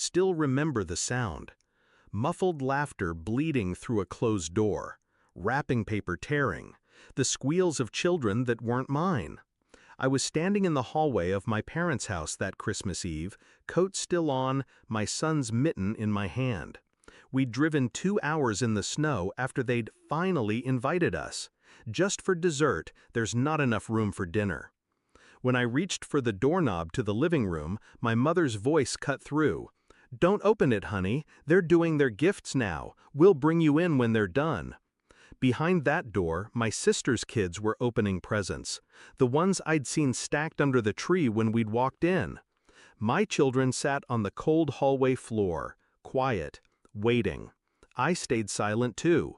still remember the sound. Muffled laughter bleeding through a closed door, wrapping paper tearing, the squeals of children that weren't mine. I was standing in the hallway of my parents' house that Christmas Eve, coat still on, my son's mitten in my hand. We'd driven 2 hours in the snow after they'd finally invited us. Just for dessert, there's not enough room for dinner. When I reached for the doorknob to the living room, my mother's voice cut through. "Don't open it, honey. They're doing their gifts now. We'll bring you in when they're done." Behind that door, my sister's kids were opening presents, the ones I'd seen stacked under the tree when we'd walked in. My children sat on the cold hallway floor, quiet, waiting. I stayed silent too.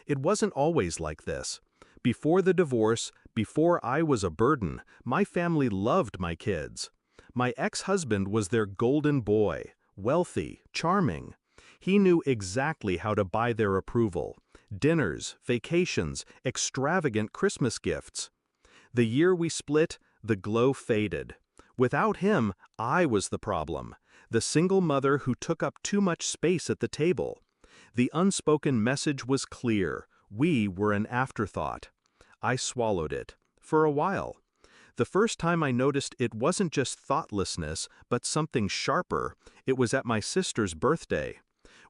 It wasn't always like this. Before the divorce, before I was a burden, my family loved my kids. My ex-husband was their golden boy, wealthy, charming. He knew exactly how to buy their approval. Dinners, vacations, extravagant Christmas gifts. The year we split, the glow faded. Without him, I was the problem, the single mother who took up too much space at the table. The unspoken message was clear: we were an afterthought. I swallowed it, for a while. The first time I noticed it wasn't just thoughtlessness, but something sharper, it was at my sister's birthday.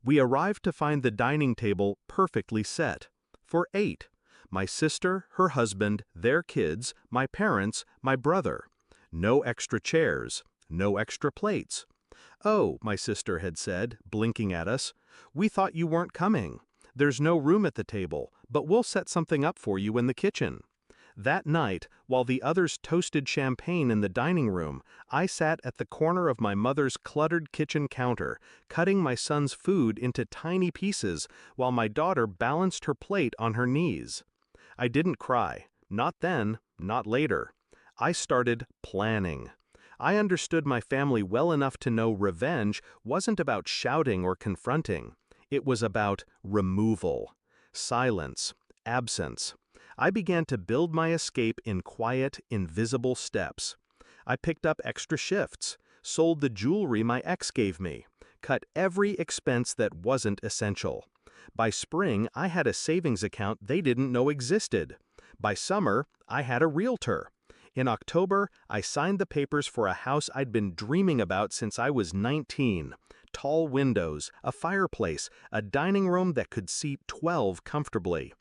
We arrived to find the dining table perfectly set. For 8. My sister, her husband, their kids, my parents, my brother. No extra chairs, no extra plates. "Oh," my sister had said, blinking at us, "we thought you weren't coming. There's no room at the table, but we'll set something up for you in the kitchen." That night, while the others toasted champagne in the dining room, I sat at the corner of my mother's cluttered kitchen counter, cutting my son's food into tiny pieces while my daughter balanced her plate on her knees. I didn't cry. Not then, not later. I started planning. I understood my family well enough to know revenge wasn't about shouting or confronting. It was about removal, silence, absence. I began to build my escape in quiet, invisible steps. I picked up extra shifts, sold the jewelry my ex gave me, cut every expense that wasn't essential. By spring, I had a savings account they didn't know existed. By summer, I had a realtor. In October, I signed the papers for a house I'd been dreaming about since I was 19. Tall windows, a fireplace, a dining room that could seat 12 comfortably.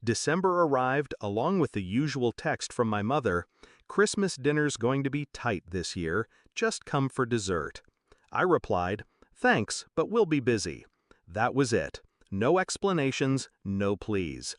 December arrived along with the usual text from my mother: "Christmas dinner's going to be tight this year, just come for dessert." I replied, "Thanks, but we'll be busy." That was it. No explanations, no pleas.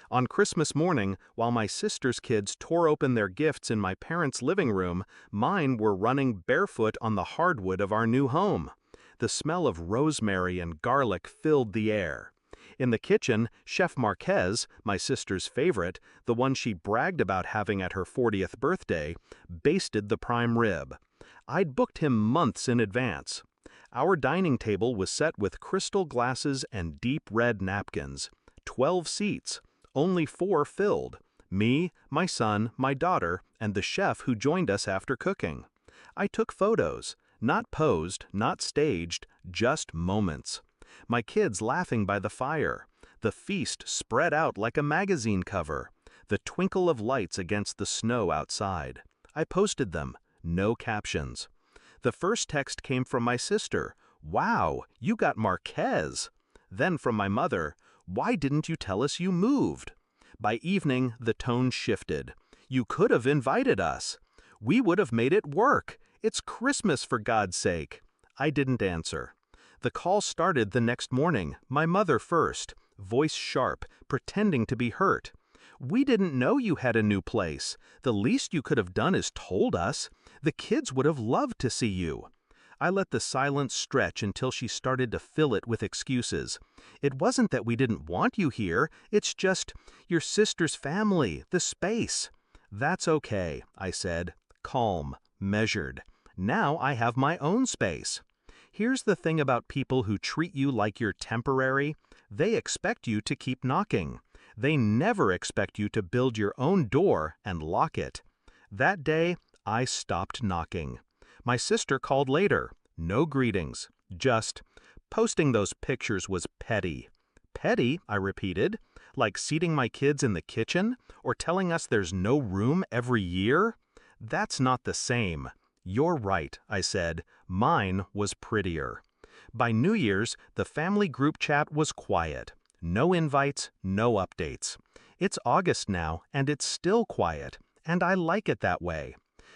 On Christmas morning, while my sister's kids tore open their gifts in my parents' living room, mine were running barefoot on the hardwood of our new home. The smell of rosemary and garlic filled the air. In the kitchen, Chef Marquez, my sister's favorite, the one she bragged about having at her 40th birthday, basted the prime rib. I'd booked him months in advance. Our dining table was set with crystal glasses and deep red napkins. 12 seats, only 4 filled. Me, my son, my daughter, and the chef who joined us after cooking. I took photos, not posed, not staged, just moments. My kids laughing by the fire, the feast spread out like a magazine cover, the twinkle of lights against the snow outside. I posted them, no captions. The first text came from my sister: "Wow, you got Marquez." Then from my mother: "Why didn't you tell us you moved?" By evening, the tone shifted. "You could have invited us. We would have made it work. It's Christmas, for God's sake." I didn't answer. The call started the next morning, my mother first, voice sharp, pretending to be hurt. "We didn't know you had a new place. The least you could have done is told us. The kids would have loved to see you." I let the silence stretch until she started to fill it with excuses. "It wasn't that we didn't want you here, it's just your sister's family, the space." "That's okay," I said, calm, measured. "Now I have my own space." Here's the thing about people who treat you like you're temporary: they expect you to keep knocking. They never expect you to build your own door and lock it. That day, I stopped knocking. My sister called later. No greetings, Just, posting those pictures was petty. Petty, I repeated, like seating my kids in the kitchen or telling us there's no room every year? That's not the same. You're right, I said. Mine was prettier. By New Year's, the family group chat was quiet. No invites, no updates. It's August now, and it's still quiet, and I like it that way.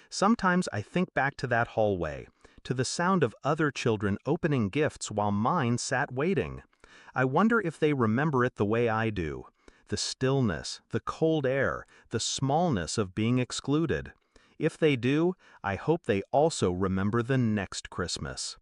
Sometimes I think back to that hallway, to the sound of other children opening gifts while mine sat waiting. I wonder if they remember it the way I do. The stillness, the cold air, the smallness of being excluded. If they do, I hope they also remember the next Christmas.